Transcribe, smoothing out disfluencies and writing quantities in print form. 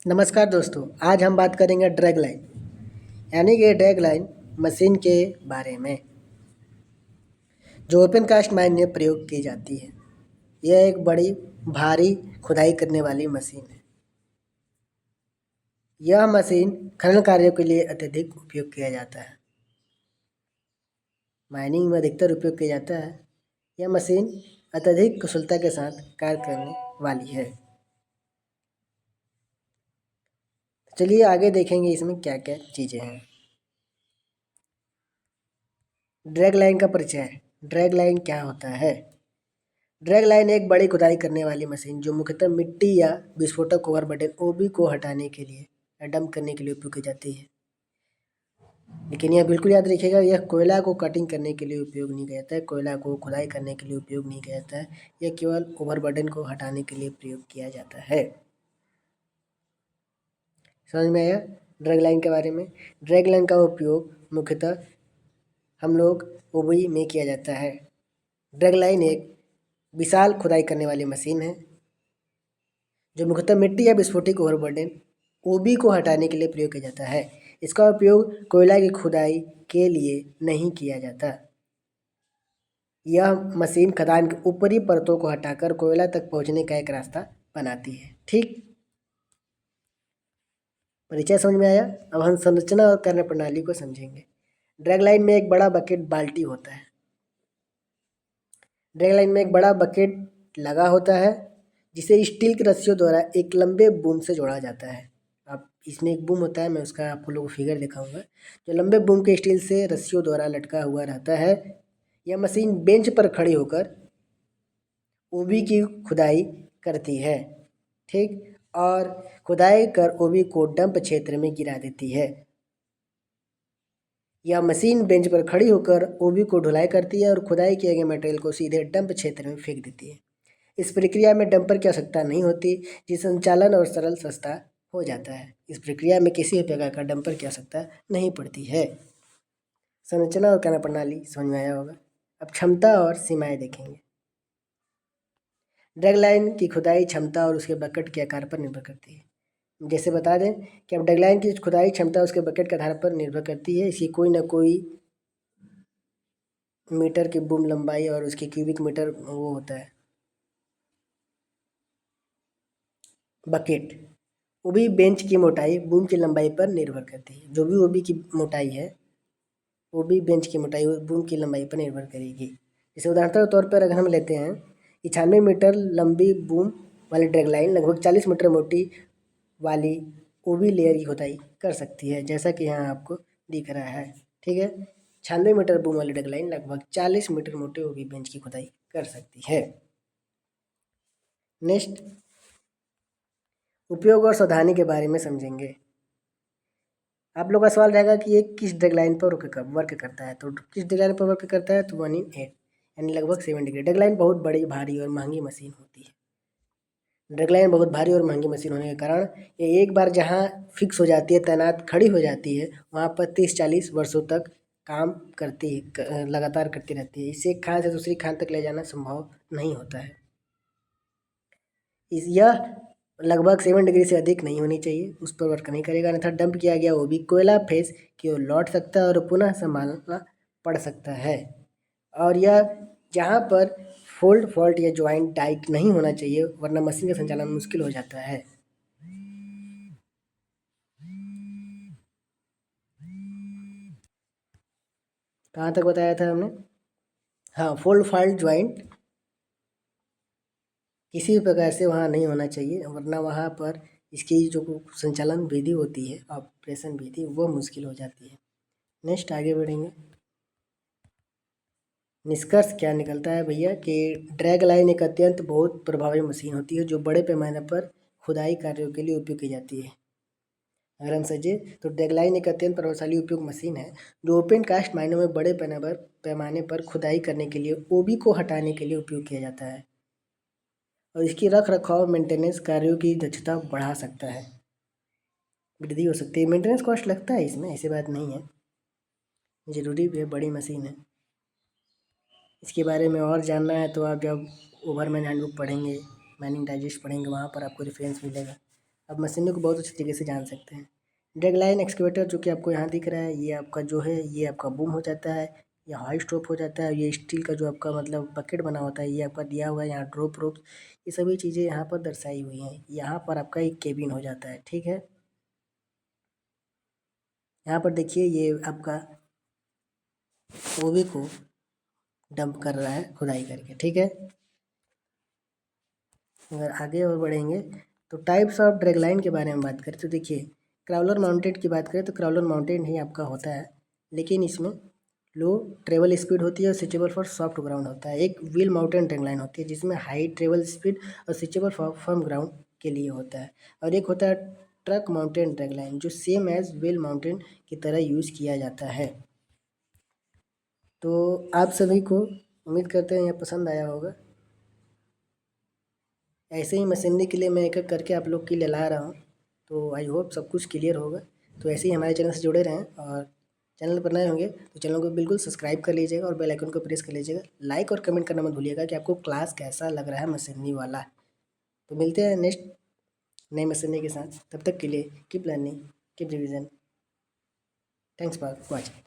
नमस्कार दोस्तों, आज हम बात करेंगे ड्रैग लाइन यानी कि ड्रैग लाइन मशीन के बारे में जो ओपन कास्ट माइन में प्रयोग की जाती है। यह एक बड़ी भारी खुदाई करने वाली मशीन है। यह मशीन खनन कार्यों के लिए अत्यधिक उपयोग किया जाता है। माइनिंग में अधिकतर उपयोग किया जाता है। यह मशीन अत्यधिक कुशलता के साथ कार्य करने वाली है। चलिए आगे देखेंगे इसमें क्या क्या चीज़ें हैं। ड्रैग लाइन का परिचय। ड्रैग लाइन क्या होता है? ड्रैग लाइन एक बड़ी खुदाई करने वाली मशीन जो मुख्यतः मिट्टी या विस्फोटक ओवरबर्डन ओबी को हटाने के लिए या डंप करने के लिए उपयोग की जाती है। लेकिन यह बिल्कुल याद रखिएगा, यह कोयला को कटिंग करने के लिए उपयोग नहीं किया जाता है, कोयला को खुदाई करने के लिए उपयोग नहीं किया जाता है। यह केवल ओवरबर्डन को हटाने के लिए प्रयोग किया जाता है। समझ में आया ड्रैग लाइन के बारे में? ड्रैग लाइन का उपयोग मुख्यतः हम लोग ओबी में किया जाता है। ड्रैग लाइन एक विशाल खुदाई करने वाली मशीन है जो मुख्यतः मिट्टी या विस्फोटक ओवरबर्डन ओबी को हटाने के लिए प्रयोग किया जाता है। इसका उपयोग कोयला की खुदाई के लिए नहीं किया जाता। यह मशीन खदान की ऊपरी परतों को हटाकर कोयला तक पहुंचने का एक रास्ता बनाती है। ठीक, परिचय समझ में आया। अब हम संरचना और कार्य प्रणाली को समझेंगे। ड्रैग लाइन में एक बड़ा बकेट बाल्टी होता है। ड्रैग लाइन में एक बड़ा बकेट लगा होता है जिसे स्टील की रस्सियों द्वारा एक लंबे बूम से जोड़ा जाता है। अब इसमें एक बूम होता है, मैं उसका आपको लोग फिगर दिखाऊंगा। जो लंबे बूम के स्टील से रस्सियों द्वारा लटका हुआ रहता है। यह मशीन बेंच पर खड़ी होकर ओबी की खुदाई करती है। ठीक, और खुदाई कर ओबी को डंप क्षेत्र में गिरा देती है। यह मशीन बेंच पर खड़ी होकर ओबी को ढुलाई करती है और खुदाई किए गए मटेरियल को सीधे डंप क्षेत्र में फेंक देती है। इस प्रक्रिया में डंपर की आवश्यकता नहीं होती, जिससे संचालन और सरल सस्ता हो जाता है। इस प्रक्रिया में किसी भी प्रकार का डंपर की आवश्यकता नहीं पड़ती है। संरचना और कार्य प्रणाली समझ में आया होगा। अब क्षमता और सीमाएं देखेंगे। ड्रैग लाइन की खुदाई क्षमता और उसके बकेट के आकार पर निर्भर करती है। जैसे बता दें कि अब ड्रैग लाइन की खुदाई क्षमता उसके बकेट के आधार पर निर्भर करती है। इसकी कोई ना कोई मीटर की बूम लंबाई और उसकी क्यूबिक मीटर वो होता है बकेट। ओबी बेंच की मोटाई बूम की लंबाई पर निर्भर करती है। जो भी ओबी की मोटाई है, ओबी बेंच की मोटाई बूम की लंबाई पर निर्भर करेगी। जैसे उदाहरण के तौर पर अगर हम लेते हैं 96 मीटर लंबी बूम वाली ड्रैग लाइन लगभग 40 मीटर मोटी वाली ओबी लेयर की खुदाई कर सकती है, जैसा कि यहाँ आपको दिख रहा है। ठीक है, 96 मीटर बूम वाली ड्रैग लाइन लगभग 40 मीटर मोटे ओबी बेंच की खुदाई कर सकती है। नेक्स्ट, उपयोग और सावधानी के बारे में समझेंगे। आप लोग का सवाल रहेगा कि ये किस ड्रैग लाइन पर वर्क करता है। तो किस ड्रैग लाइन पर वर्क करता है? तो 1/8 यानी लगभग 7 डिग्री। ड्रैग लाइन बहुत बड़ी, भारी और महंगी मशीन होती है। ड्रैग लाइन बहुत भारी और महंगी मशीन होने के कारण ये एक बार जहाँ फिक्स हो जाती है, तैनात खड़ी हो जाती है, वहाँ पर 30-40 वर्षों तक काम करती है, लगातार करती रहती है। इसे एक खान से दूसरी खान तक ले जाना संभव नहीं होता है। यह लगभग 7 डिग्री से अधिक नहीं होनी चाहिए, उस पर वर्क नहीं करेगा, अन्यथा डंप किया गया वो भी कोयला फेस की ओर लौट सकता है और पुनः संभालना पड़ सकता है। और यह जहाँ पर फॉल्ट या ज्वाइंट टाइट नहीं होना चाहिए, वरना मशीन का संचालन मुश्किल हो जाता है। कहाँ तक बताया था हमने? हाँ, फॉल्ट ज्वाइंट किसी भी प्रकार से वहाँ नहीं होना चाहिए, वरना वहाँ पर इसकी जो संचालन विधि होती है, ऑपरेशन विधि, वो मुश्किल हो जाती है। नेक्स्ट आगे बढ़ेंगे। निष्कर्ष क्या निकलता है भैया कि ड्रैग लाइन एक अत्यंत बहुत प्रभावी मशीन होती है जो बड़े पैमाने पर खुदाई कार्यों के लिए उपयोग की जाती है। अगर हम समझे तो ड्रैग लाइन एक अत्यंत प्रभावशाली उपयोग मशीन है जो ओपन कास्ट माइनों में बड़े पैमाने पर खुदाई करने के लिए ओबी को हटाने के लिए उपयोग किया जाता है और इसकी रख रखाव मेंटेनेंस कार्यों की दक्षता बढ़ा सकता है, वृद्धि हो सकती है। मेंटेनेंस कॉस्ट लगता है इसमें, ऐसी बात नहीं है, ज़रूरी भी है, बड़ी मशीन है। इसके बारे में और जानना है तो आप जब ओवरमैन हैंडबुक पढ़ेंगे, मैनिंग डाइजेस्ट पढ़ेंगे, वहाँ पर आपको रेफरेंस मिलेगा। आप मशीनरी को बहुत अच्छी तरीके से जान सकते हैं। ड्रैग लाइन एक्सकेवेटर जो कि आपको यहाँ दिख रहा है, ये आपका जो है ये आपका बूम हो जाता है, ये हाई स्टॉप हो जाता है, ये स्टील का जो आपका मतलब बकेट बना होता है ये आपका दिया हुआ है, यहाँ ड्रॉप रोप, ये सभी चीज़ें यहाँ पर दर्शाई हुई हैं। यहाँ पर आपका एक केबिन हो जाता है, ठीक है। यहाँ पर देखिए ये आपका ओवी को डंप कर रहा है खुदाई करके, ठीक है। अगर आगे और बढ़ेंगे तो टाइप्स ऑफ ड्रैग लाइन के बारे में बात करें तो देखिए, क्राउलर माउंटेड की बात करें तो क्राउलर माउंटेड ही आपका होता है, लेकिन इसमें लो ट्रेवल स्पीड होती है और स्विचेबल फॉर सॉफ्ट ग्राउंड होता है। एक व्हील माउंटेन ड्रैग लाइन होती है जिसमें हाई ट्रेवल स्पीड और स्विचेबल फॉर फर्म ग्राउंड के लिए होता है। और एक होता है ट्रक माउंटेन ड्रैग लाइन जो सेम एज व्हील माउंटेन की तरह यूज़ किया जाता है। तो आप सभी को उम्मीद करते हैं यह पसंद आया होगा। ऐसे ही मशीनरी के लिए मैं एक एक करके आप लोग के लिए ला रहा हूँ, तो आई होप सब कुछ क्लियर होगा। तो ऐसे ही हमारे चैनल से जुड़े रहें, और चैनल पर नए होंगे तो चैनल को बिल्कुल सब्सक्राइब कर लीजिएगा और बेल आइकन को प्रेस कर लीजिएगा। लाइक और कमेंट करना मत भूलिएगा कि आपको क्लास कैसा लग रहा है मशीनरी वाला। तो मिलते हैं नेक्स्ट नई मशीनरी के साथ, तब तक के लिए keep learning, keep revision. Thanks for watching.